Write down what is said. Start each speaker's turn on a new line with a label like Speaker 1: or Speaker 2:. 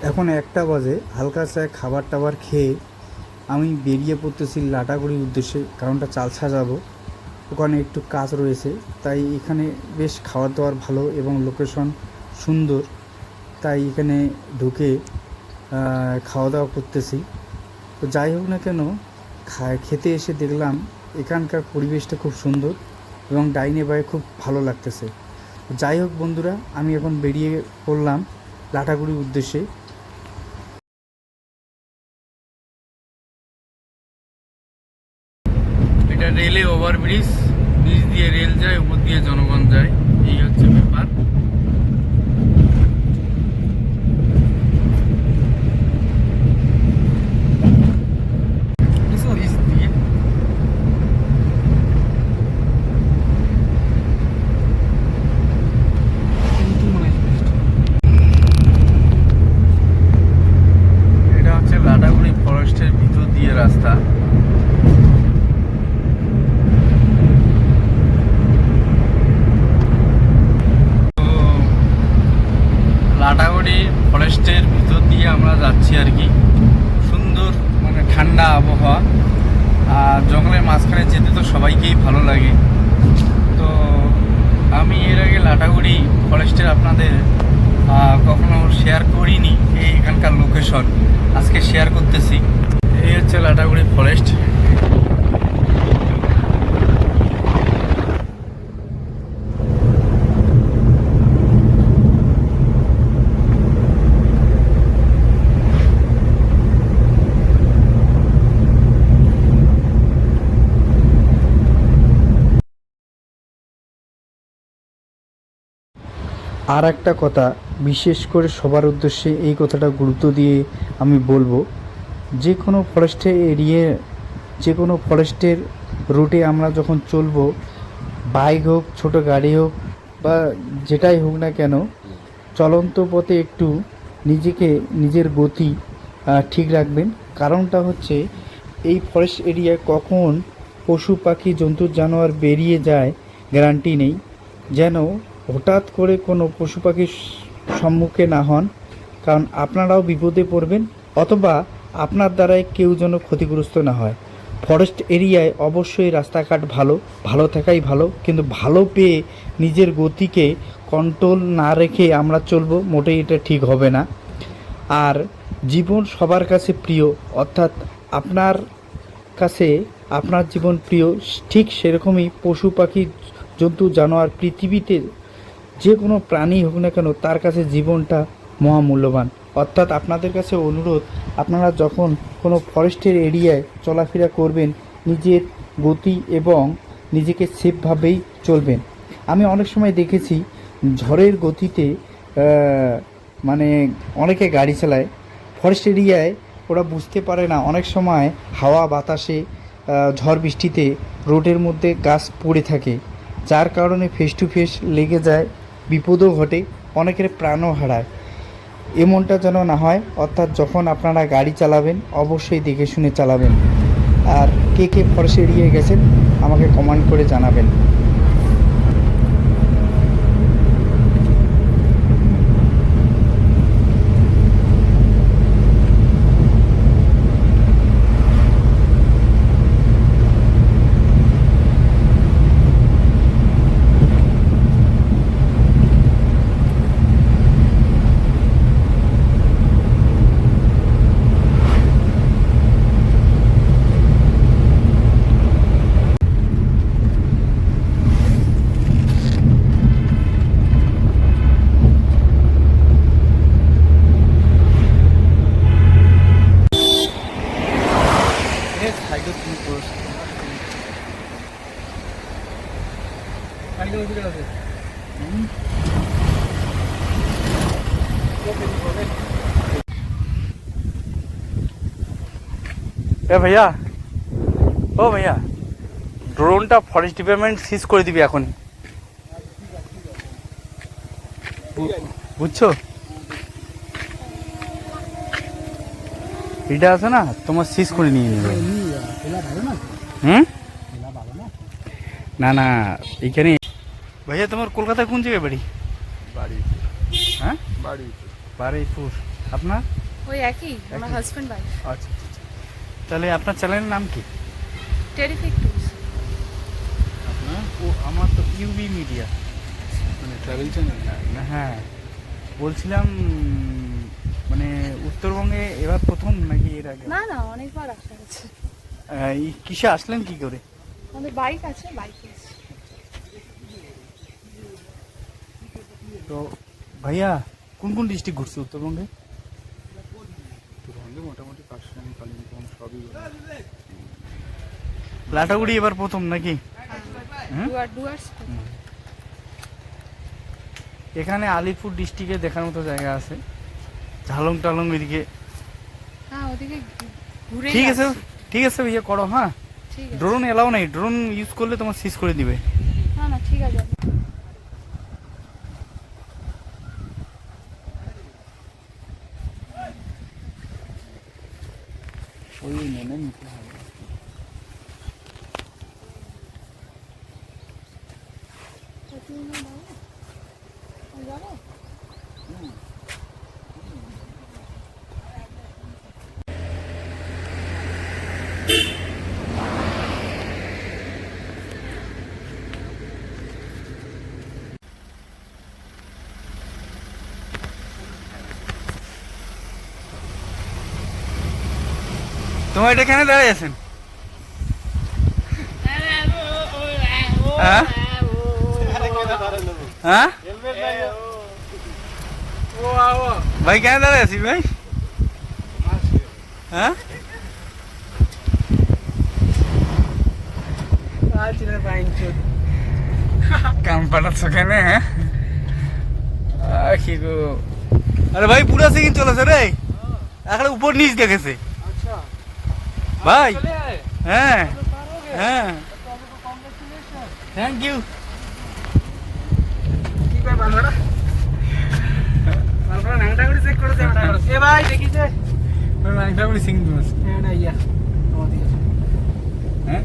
Speaker 1: এখন 1টা বাজে। হালকা চায় খাবার টাবার খেয়ে আমি বেরিয়ে পড়তেছি লাটাগুড়ির উদ্দেশ্যে, কারণটা চালসা যাব। ওখানে একটু কাজ রয়েছে, তাই এখানে বেশ খাবার দাবার ভালো এবং লোকেশন সুন্দর, তাই এখানে ঢুকে খাওয়া দাওয়া করতেছি। তো যাই হোক না কেন, খেতে এসে দেখলাম এখানকার পরিবেশটা খুব সুন্দর এবং ডাইনে বায়ে খুব ভালো লাগতেছে। যাই হোক বন্ধুরা, আমি এখন বেরিয়ে পড়লাম লাটাগুড়ির উদ্দেশ্যে। এটা রেলে ওভারব্রিজ, নিচ দিয়ে রেল যায়, উপর দিয়ে জনগণ যায়, এই হচ্ছে ব্যাপার। নিচ দিয়ে এটা হচ্ছে লাটাগুড়ি ফরেস্টের ভিতর দিয়ে রাস্তা। লাটাগুড়ি ফরেস্টের ভিতর দিয়ে আমরা যাচ্ছি আর কি। সুন্দর মানে ঠান্ডা আবহাওয়া, আর জঙ্গলের মাঝখানে যেতে তো সবাইকেই ভালো লাগে। তো আমি এর আগে লাটাগুড়ি ফরেস্টের আপনাদের কখনো শেয়ার করিনি। এখানকার লোকেশন আজকে শেয়ার করতেছি। এই হচ্ছে লাটাগুড়ি ফরেস্ট। আর একটা কথা, বিশেষ করে সবার উদ্দেশ্যে এই কথাটা গুরুত্ব দিয়ে আমি বলবো, যে কোনো ফরেস্টের যে কোনো ফরেস্টের রুটে আমরা যখন চলবো, বাইক হোক, ছোট গাড়ি হোক বা যেটাই হোক না কেন, চলন্ত পথে একটু নিজের গতি ঠিক রাখবেন। কারণটা হচ্ছে এই ফরেস্ট এরিয়ায় কখন পশু পাখি জন্তু জানোয়ার বেরিয়ে যায় গ্যারান্টি নেই। যেন হঠাৎ করে কোনো পশু পাখির সম্মুখে না হন, কারণ আপনারাও বিপদে পড়বেন, অথবা আপনার দ্বারাই কেউ যেন ক্ষতিগ্রস্ত না হয়। ফরেস্ট এরিয়ায় অবশ্যই রাস্তাঘাট ভালো থাকাই ভালো, কিন্তু ভালো পেয়ে নিজের গতিকে কন্ট্রোল না রেখে আমরা চলবো, মোটেই এটা ঠিক হবে না। আর জীবন সবার কাছে প্রিয়, অর্থাৎ আপনার কাছে আপনার জীবন প্রিয়, ঠিক সেরকমই পশু পাখি জন্তু জানোয়ার পৃথিবীতে যে কোনো প্রাণী হোক না কেন, তার কাছে জীবনটা মহামূল্যবান। অর্থাৎ আপনাদের কাছে অনুরোধ, আপনারা যখন কোনো ফরেস্টের এরিয়ায় চলাফেরা করবেন, নিজের গতি এবং নিজেকে সেফভাবেই চলবেন। আমি অনেক সময় দেখেছি ঝড়ের গতিতে মানে অনেকে গাড়ি চালায় ফরেস্ট এরিয়ায়, ওরা বুঝতে পারে না অনেক সময় হাওয়া বাতাসে ঝড় বৃষ্টিতে রোডের মধ্যে গাছ পড়ে থাকে, যার কারণে ফেস টু ফেস লেগে যায়, বিপদও ঘটে, অনেকের প্রাণও হারায়। এমনটা যেন না হয়। অর্থাৎ যখন আপনারা গাড়ি চালাবেন অবশ্যই দেখে শুনে চালাবেন। আর কে ফরেস্ট এরিয়ায় গেছেন আমাকে কমেন্ট করে জানাবেন। ভাইয়া, ও ভাইয়া, ড্রোনটা ফরেস্ট ডিপার্টমেন্ট সিজ করে দিবি এখন, বুঝছো? এটা আছে না, তোমার সিজ করে নিয়ে নেবে। হুম, না এইখানে। ভাইয়া তোমার কলকাতায় কোন জায়গায় বাড়ি?
Speaker 2: বাড়িপুর।
Speaker 1: হ্যাঁ,
Speaker 2: বাড়িপুর।
Speaker 1: বারুইপুর। আপনার?
Speaker 2: ওই একই, আমার
Speaker 1: একই?
Speaker 2: Husband wife.
Speaker 1: আচ্ছা আচ্ছা। তাহলে আপনার চ্যানেলের নাম কি?
Speaker 2: Terrific tours.
Speaker 1: আপনার? ও আমার তো ইউবি মিডিয়া,
Speaker 3: মানে ট্রাভেল চ্যানেল।
Speaker 1: হ্যাঁ বলছিলাম মানে উত্তরবঙ্গে এবার প্রথম নাকি এর আগে?
Speaker 2: না না, অনেকবার আসা গেছে।
Speaker 1: এই কিসে আসলেন কি করে?
Speaker 2: আমাদের বাইক আছে, বাইকে এসেছি।
Speaker 1: তো ভাইয়া কোন কোন ডিস্ট্রিক্ট ঘুরছে উত্তরবঙ্গে?
Speaker 3: উত্তরবঙ্গে মোটামুটি কাশিয়ান, কালিম্পং সবই ঘোরা।
Speaker 1: লাটাগুড়ি এবার প্রথম নাকি? হুম?
Speaker 2: ডুয়ার্স।
Speaker 1: এখানে আলিপুর ডিস্ট্রিক্টে দেখার মতো জায়গা আছে, ঝালং টালং এদিকে।
Speaker 2: হ্যাঁ, ওদিকে ঘুরে।
Speaker 1: ঠিক আছে ঠিক আছে ভাইয়া, করো। হ্যাঁ,
Speaker 2: ঠিক আছে।
Speaker 1: ড্রোন এলাও নাই, ড্রোন ইউজ করলে তোমার সিজ করে দিবে।
Speaker 2: না না, ঠিক আছে।
Speaker 1: ওই মেনে নিতে হবে।
Speaker 2: যাবো?
Speaker 1: তোমার এটা কেন দাঁড়িয়ে আছেন? হ্যাঁ হ্যাঁ ভাই কেন দাঁড়িয়ে আছি ভাই? হ্যাঁ কাম পাঠাচ্ছ কেন? হ্যাঁ কি গো, আরে ভাই পুরা সেকেন্ড চলেছে রে, এখন উপর নিচ দেখেছে ভাই। হ্যাঁ হ্যাঁ, থ্যাংক ইউ। সিং
Speaker 3: হ্যাঁ